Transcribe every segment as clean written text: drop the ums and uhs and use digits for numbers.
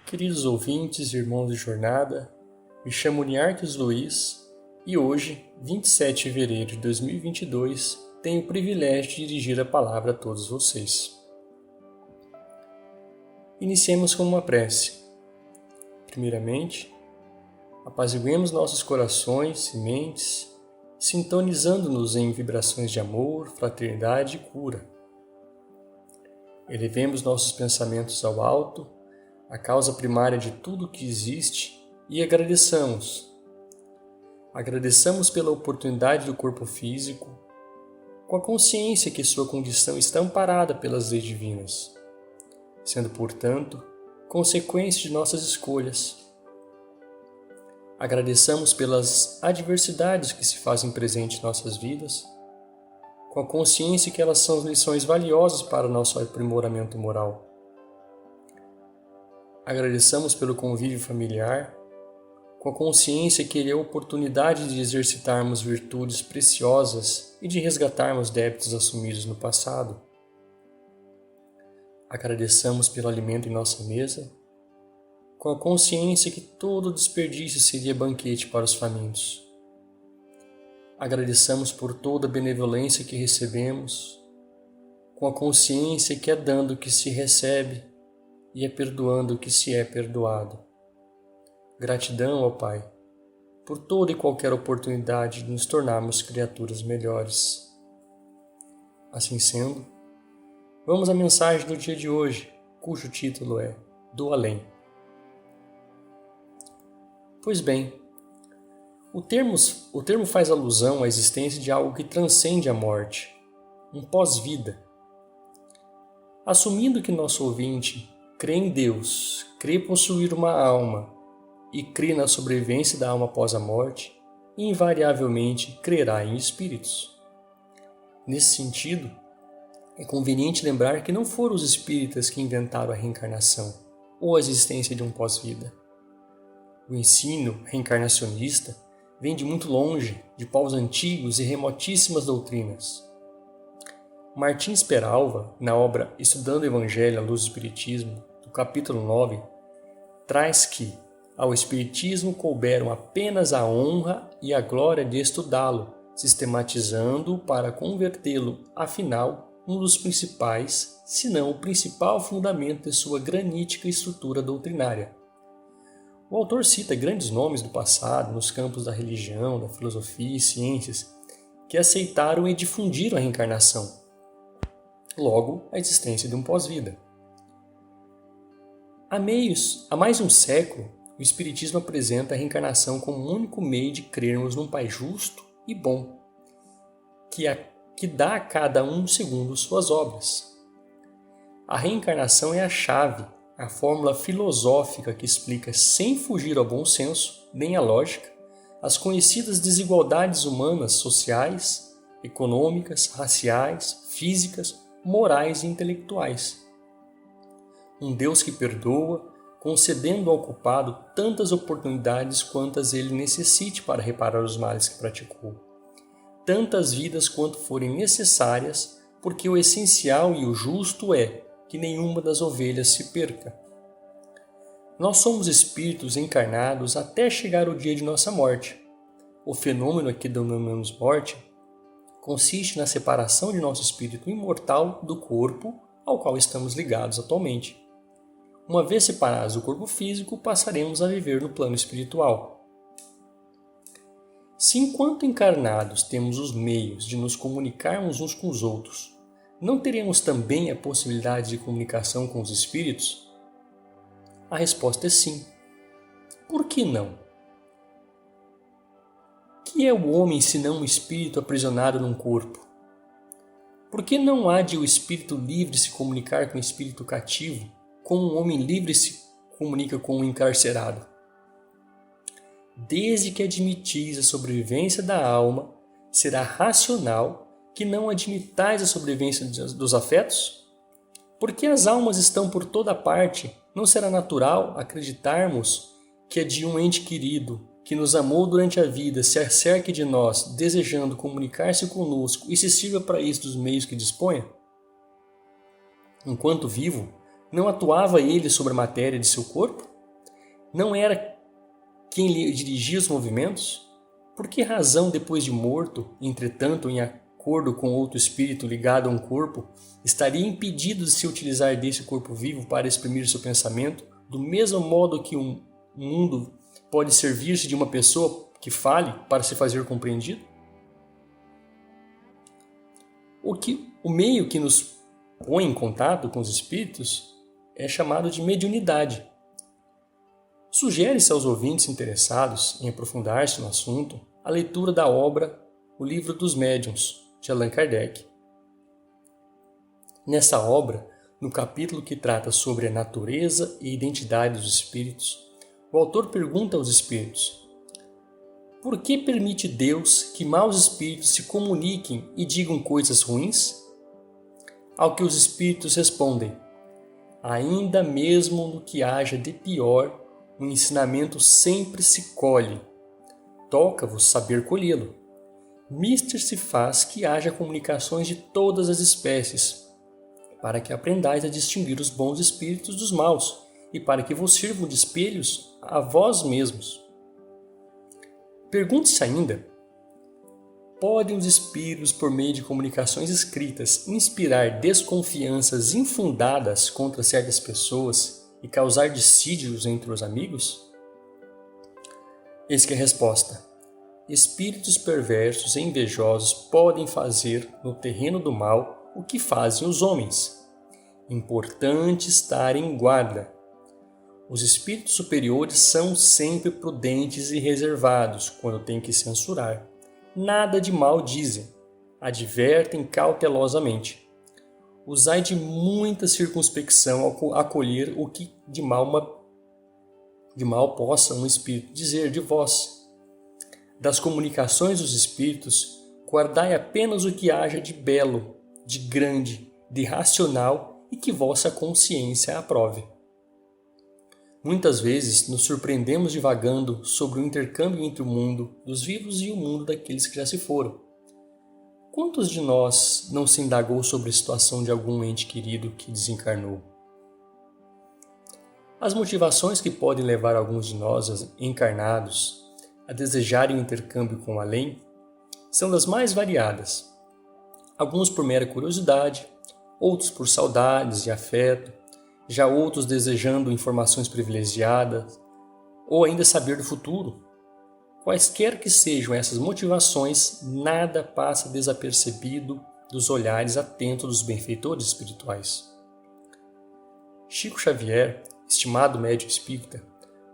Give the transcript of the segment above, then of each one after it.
Queridos ouvintes e irmãos de jornada, me chamo Niarques Luiz e hoje, 27 de fevereiro de 2022, tenho o privilégio de dirigir a palavra a todos vocês. Iniciemos com uma prece. Primeiramente, apaziguemos nossos corações e mentes, sintonizando-nos em vibrações de amor, fraternidade e cura. Elevemos nossos pensamentos ao alto, a causa primária de tudo o que existe, e agradeçamos. Agradeçamos pela oportunidade do corpo físico, com a consciência que sua condição está amparada pelas leis divinas, sendo, portanto, consequência de nossas escolhas. Agradeçamos pelas adversidades que se fazem presentes em nossas vidas, com a consciência que elas são lições valiosas para o nosso aprimoramento moral. Agradeçamos pelo convívio familiar, com a consciência que ele é a oportunidade de exercitarmos virtudes preciosas e de resgatarmos débitos assumidos no passado. Agradeçamos pelo alimento em nossa mesa, com a consciência que todo desperdício seria banquete para os famintos. Agradeçamos por toda a benevolência que recebemos, com a consciência que é dando que se recebe e é perdoando o que se é perdoado. Gratidão, ó Pai, por toda e qualquer oportunidade de nos tornarmos criaturas melhores. Assim sendo, vamos à mensagem do dia de hoje, cujo título é Do Além. Pois bem, o termo faz alusão à existência de algo que transcende a morte, um pós-vida. Assumindo que nosso ouvinte crê em Deus, crê possuir uma alma e crê na sobrevivência da alma após a morte, invariavelmente crerá em espíritos. Nesse sentido, é conveniente lembrar que não foram os espíritas que inventaram a reencarnação ou a existência de um pós-vida. O ensino reencarnacionista vem de muito longe, de povos antigos e remotíssimas doutrinas. Martins Peralva, na obra Estudando o Evangelho à Luz do Espiritismo, do capítulo 9, traz que ao Espiritismo couberam apenas a honra e a glória de estudá-lo, sistematizando-o para convertê-lo, afinal, um dos principais, se não o principal fundamento de sua granítica estrutura doutrinária. O autor cita grandes nomes do passado nos campos da religião, da filosofia e ciências que aceitaram e difundiram a reencarnação. Logo, a existência de um pós-vida. Há mais de um século, o Espiritismo apresenta a reencarnação como o único meio de crermos num Pai justo e bom, que dá a cada um segundo suas obras. A reencarnação é a chave, a fórmula filosófica que explica, sem fugir ao bom senso, nem à lógica, as conhecidas desigualdades humanas, sociais, econômicas, raciais, físicas, morais e intelectuais. Um Deus que perdoa, concedendo ao culpado tantas oportunidades quantas ele necessite para reparar os males que praticou. Tantas vidas quanto forem necessárias, porque o essencial e o justo é que nenhuma das ovelhas se perca. Nós somos espíritos encarnados até chegar o dia de nossa morte. O fenômeno a que denominamos morte consiste na separação de nosso espírito imortal do corpo ao qual estamos ligados atualmente. Uma vez separados do corpo físico, passaremos a viver no plano espiritual. Se enquanto encarnados temos os meios de nos comunicarmos uns com os outros, não teremos também a possibilidade de comunicação com os espíritos? A resposta é sim. Por que não? Que é o homem senão um espírito aprisionado num corpo? Por que não há de o espírito livre se comunicar com o espírito cativo, como um homem livre se comunica com um encarcerado? Desde que admitis a sobrevivência da alma, será racional que não admitais a sobrevivência dos afetos? Porque as almas estão por toda parte, não será natural acreditarmos que a de um ente querido, que nos amou durante a vida, se acerque de nós, desejando comunicar-se conosco e se sirva para isso dos meios que disponha? Enquanto vivo, não atuava ele sobre a matéria de seu corpo? não era quem lhe dirigia os movimentos? Por que razão, depois de morto, entretanto, em acordo com outro espírito ligado a um corpo, estaria impedido de se utilizar desse corpo vivo para exprimir seu pensamento, do mesmo modo que um mundo pode servir-se de uma pessoa que fale para se fazer compreendido? O meio que nos põe em contato com os espíritos é chamado de mediunidade. Sugere-se aos ouvintes interessados em aprofundar-se no assunto a leitura da obra O Livro dos Médiuns, de Allan Kardec. Nessa obra, no capítulo que trata sobre a natureza e identidade dos espíritos, o autor pergunta aos espíritos: por que permite Deus que maus espíritos se comuniquem e digam coisas ruins? Ao que os espíritos respondem: ainda mesmo no que haja de pior, o ensinamento sempre se colhe. Toca-vos saber colhê-lo. Mister se faz que haja comunicações de todas as espécies, para que aprendais a distinguir os bons espíritos dos maus, e para que vos sirvam de espelhos a vós mesmos. Pergunte-se ainda: podem os espíritos, por meio de comunicações escritas, inspirar desconfianças infundadas contra certas pessoas e causar dissídios entre os amigos? Eis que a resposta: espíritos perversos e invejosos podem fazer, no terreno do mal, o que fazem os homens. Importante estar em guarda. Os espíritos superiores são sempre prudentes e reservados quando têm que censurar. Nada de mal dizem, advertem cautelosamente. Usai de muita circunspecção ao acolher o que de mal possa um espírito dizer de vós. Das comunicações dos espíritos, guardai apenas o que haja de belo, de grande, de racional e que vossa consciência aprove. Muitas vezes nos surpreendemos divagando sobre o intercâmbio entre o mundo dos vivos e o mundo daqueles que já se foram. Quantos de nós não se indagou sobre a situação de algum ente querido que desencarnou? As motivações que podem levar alguns de nós encarnados a desejarem o intercâmbio com o além são das mais variadas. Alguns por mera curiosidade, outros por saudades e afeto, já outros desejando informações privilegiadas ou ainda saber do futuro. Quaisquer que sejam essas motivações, nada passa desapercebido dos olhares atentos dos benfeitores espirituais. Chico Xavier, estimado médium espírita,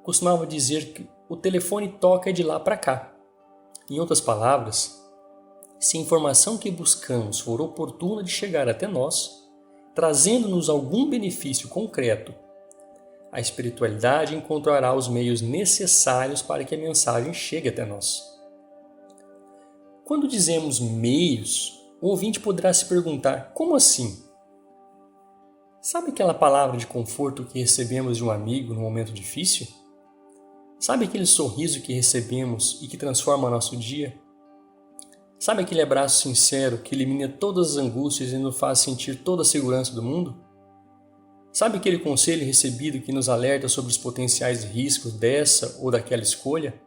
costumava dizer que o telefone toca de lá para cá. Em outras palavras, se a informação que buscamos for oportuna de chegar até nós, trazendo-nos algum benefício concreto, a espiritualidade encontrará os meios necessários para que a mensagem chegue até nós. Quando dizemos meios, o ouvinte poderá se perguntar: como assim? Sabe aquela palavra de conforto que recebemos de um amigo no momento difícil? Sabe aquele sorriso que recebemos e que transforma nosso dia? Sabe aquele abraço sincero que elimina todas as angústias e nos faz sentir toda a segurança do mundo? Sabe aquele conselho recebido que nos alerta sobre os potenciais riscos dessa ou daquela escolha?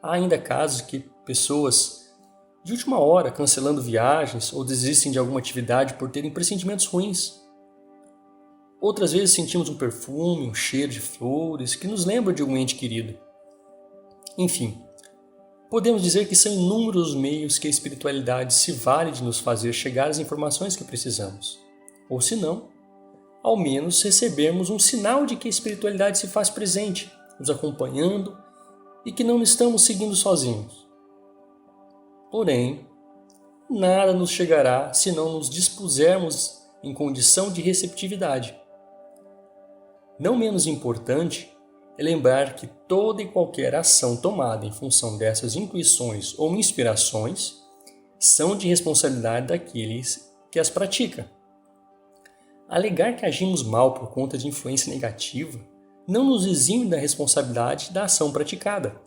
Há ainda casos que pessoas, de última hora, cancelando viagens ou desistem de alguma atividade por terem pressentimentos ruins. Outras vezes sentimos um perfume, um cheiro de flores que nos lembra de algum ente querido. Enfim, podemos dizer que são inúmeros os meios que a espiritualidade se vale de nos fazer chegar às informações que precisamos. Ou se não, ao menos recebermos um sinal de que a espiritualidade se faz presente, nos acompanhando e que não estamos seguindo sozinhos. Porém, nada nos chegará se não nos dispusermos em condição de receptividade. Não menos importante é lembrar que toda e qualquer ação tomada em função dessas intuições ou inspirações são de responsabilidade daqueles que as praticam. Alegar que agimos mal por conta de influência negativa não nos exime da responsabilidade da ação praticada.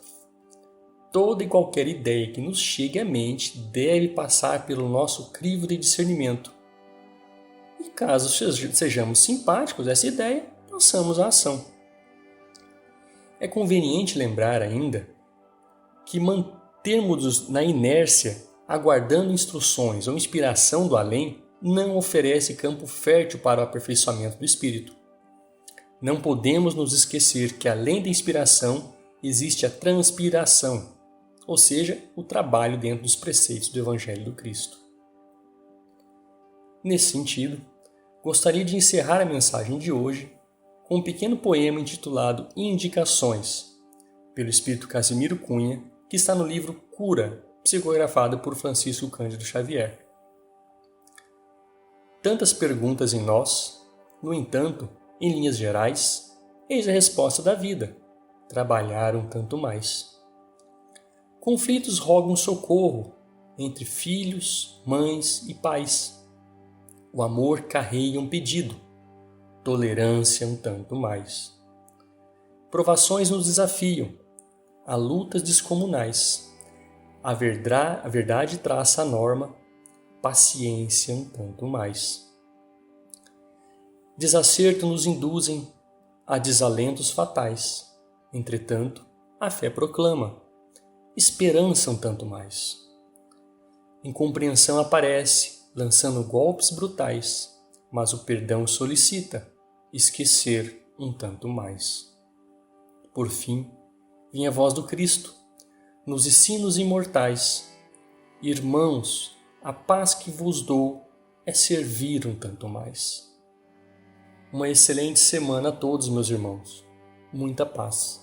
Toda e qualquer ideia que nos chegue à mente deve passar pelo nosso crivo de discernimento. E caso sejamos simpáticos a essa ideia, passamos à ação. É conveniente lembrar ainda que mantermos-nos na inércia, aguardando instruções ou inspiração do além, não oferece campo fértil para o aperfeiçoamento do espírito. Não podemos nos esquecer que, além da inspiração, existe a transpiração, ou seja, o trabalho dentro dos preceitos do Evangelho do Cristo. Nesse sentido, gostaria de encerrar a mensagem de hoje com um pequeno poema intitulado Indicações, pelo espírito Casimiro Cunha, que está no livro Cura, psicografado por Francisco Cândido Xavier. Tantas perguntas em nós, no entanto, em linhas gerais, eis a resposta da vida: trabalhar um tanto mais. Conflitos rogam socorro entre filhos, mães e pais. O amor carreia um pedido, tolerância um tanto mais. Provações nos desafiam, há lutas descomunais. A verdade traça a norma, paciência um tanto mais. Desacerto nos induzem a desalentos fatais. Entretanto, a fé proclama, esperança um tanto mais. Incompreensão aparece, lançando golpes brutais, mas o perdão solicita, esquecer um tanto mais. Por fim, vem a voz do Cristo, nos ensinos imortais. Irmãos, a paz que vos dou é servir um tanto mais. Uma excelente semana a todos, meus irmãos. Muita paz.